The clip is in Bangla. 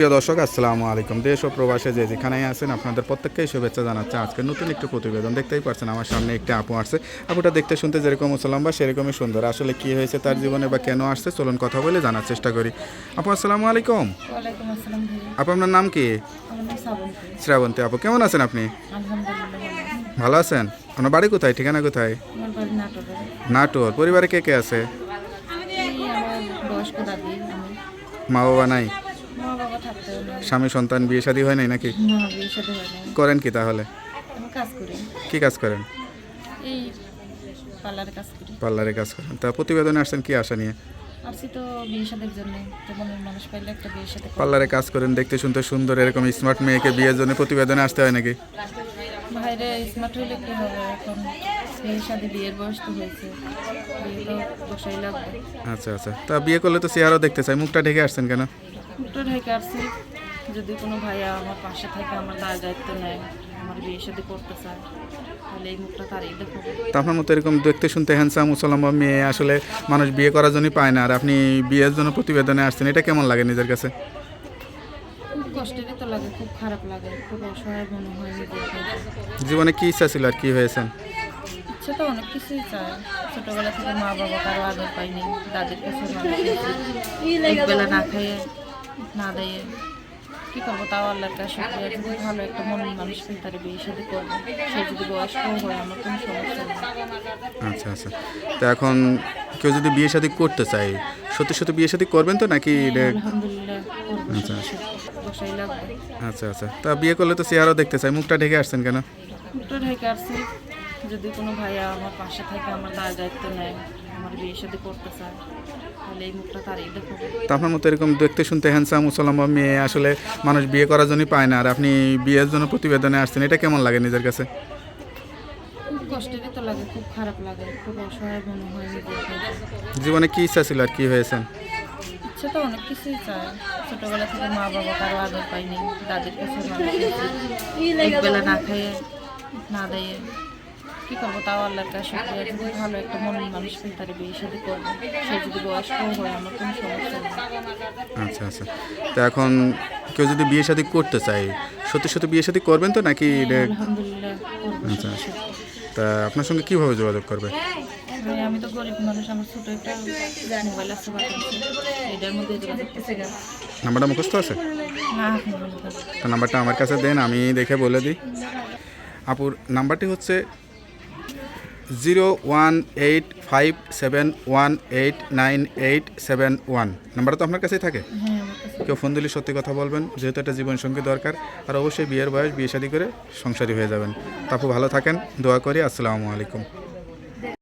প্রিয় দর্শক আসসালামু আলাইকুম। দেশ ও প্রবাসে যে যেখানেই আছেন আপনাদের প্রত্যেককেই শুভেচ্ছা জানাচ্ছে। আজকে নতুন একটি প্রতিবেদন দেখতেই পাচ্ছেন আমার সামনে একটি আপু আসছে। আপুটা দেখতে শুনতে যেরকম মুসলাম বা সেরকমই সুন্দর। আসলে কি হয়েছে তার জীবনে বা কেন আসছে চলুন কথা বলে জানার চেষ্টা করি। আপু আসসালামু আলাইকুম। ওয়ালাইকুম আসসালাম ভাইয়া। আপু আপনার নাম কি? আমার নাম শ্রাবন্তী। শ্রাবন্তী আপু, কেমন আছেন আপনি? আলহামদুলিল্লাহ ভালো। ভালো আছেন? আপনার বাড়ি কোথায়, ঠিকানা কোথায়? আমার বাড়ি নাটোরে। নাটোর। পরিবারে কে কে আছে? এই আমার বয়স্ক দাদি, আমি। মা বাবা নাই? মা বাবা থাকতেও নেই। স্বামী সন্তান বিয়ে শাদী হয় নাই নাকি? না, বিয়ের সাথে হয় নাই। করেন কি তাহলে? আমি কাজ করি, কি কাজ করেন? এই পার্লারে কাজ করি। পার্লারে কাজ করেন। তা প্রতিবেদনে আসছেন কি আশা নিয়ে? আসছি তো বিয়ে সাথের জন্য, তেমন মানুষ পাইলে একটা বিয়ের সাথে পার্লারে কাজ করেন, দেখতে শুনতে সুন্দর, এরকম স্মার্ট মেয়েকে বিয়ের জন্য প্রতিবেদনে আসতে হয় নাকি? বাইরে স্মার্ট হইলে কি হবে, এখন বিয়ের সাথে বিয়ের বয়স তো হয়েছে, বিয়ে তো বসাই লাগবে। আচ্ছা আচ্ছা, তা বিয়ে করলে তো চেহারাও দেখতে চাই, মুখটা ঢেকে আসছেন কেন? একটু ঢেকে আসছি, যদি কোনো ভাইয়া আমার পাশে থাকে, আমার দায়িত্ব নেয়, আমার বিয়ের সাথে করতে চায়, তাহলে এই মুখটা তারই দেখো। তা আপনার মতো এরকম দেখতে শুনতে হ্যান্ডসাম মুসলমান মেয়ে আসলে মানুষ বিয়ে করার জন্যই পায় না, আর আপনি বিয়ের জন্য প্রতিবেদনে আসছেন, এটা কেমন লাগে নিজের কাছে? খুব কষ্টেরই তো লাগে, খুব খারাপ লাগে, খুব অসহায় মনে হয় নিজের কাছে। জীবনে কি ইচ্ছা ছিল আর কি হয়েছেন? ইচ্ছে তো অনেক কিছুই চায়, ছোটবেলা থেকে মা বাবা কারো আদর পাইনি, দাদির কাছে মানুষ হয়েছি। একবেলা না খাইয়ে না দিয়ে কী করবো, তাও আল্লাহর কাছে শুকরিয়া, যদি ভালো একটা মনের মানুষ পেয়ে তার বিয়ে শাদী করবো, সে যদি বয়স্কও হয় আমার কোনো সমস্যা নেই। আচ্ছা আচ্ছা, তা এখন কেউ যদি বিয়ে শাদী করতে চায়, সত্যি সত্যি বিয়ে শাদী করবেন তো নাকি? আলহামদুলিল্লাহ করবো, আচ্ছা বসাই লাগবে। আচ্ছা আচ্ছা, তা বিয়ে করলে তো চেহারাও দেখতে চাই, মুখটা ঢেকে আসছেন কেন? একটু ঢেকে আসছি, যদি কোনো ভাইয়া আমার পাশে থাকে, আমার দায়িত্ব নেয়, আমার বিয়ের সাথে করতে চায়, তাহলে এই মুখটা তারই দেখো। তা আপনার মতো এরকম দেখতে শুনতে হ্যান্ডসাম মুসলমান মেয়ে আসলে মানুষ বিয়ে করার জন্যই পায় না, আর আপনি বিয়ের জন্য প্রতিবেদনে আসছেন, এটা কেমন লাগে নিজের কাছে? খুব কষ্টেরই তো লাগে, খুব খারাপ লাগে, খুব অসহায় মনে হয় নিজের কাছে। জীবনে কি ইচ্ছা ছিল আর কি হয়েছেন? ইচ্ছে তো অনেক কিছুই চায়, ছোটবেলা থেকে মা বাবা কারো আদর পাইনি, দাদির কাছে মানুষ হয়েছি। একবেলা না খাইয়ে না দিয়ে কী করবো, তাও আল্লাহর কাছে শুকরিয়া, যদি ভালো একটা মনের মানুষ পেয়ে তার বিয়ে শাদী করবো, সে যদি বয়স্কও হয় আমার কোনো সমস্যা নেই। আচ্ছা আচ্ছা, তা এখন কেউ যদি বিয়ে শাদী করতে চায়, সত্যি সত্যি বিয়ে শাদী করবেন তো নাকি? আলহামদুলিল্লাহ করবো, আচ্ছা। সত্যি সত্যি। তা আপনার সঙ্গে কীভাবে যোগাযোগ করবে? আমি তো গরিব মানুষ, আমার ছোট একটা মোবাইল আছে, এটার মধ্যে যোগাযোগ করতে গেলে। নাম্বারটা মুখস্থ আছে? না, এখন বলতে পারবো না। তা নাম্বারটা আমার কাছে দেন, আমি দেখে বলে দিই। আপুর নাম্বারটি হচ্ছে 01857189871। নাম্বারটা তো আপনার কাছেই থাকে? হ্যাঁ, আমার কাছে। কেউ ফোন দিলে সত্যি কথা বলবেন, যেহেতু একটা জীবনসঙ্গী দরকার, আর অবশ্যই বিয়ের বয়স, বিয়ে শাদী করে সংসারী হয়ে যাবেন। তা আপু ভালো থাকেন, দোয়া করি। আসসালামু আলাইকুম।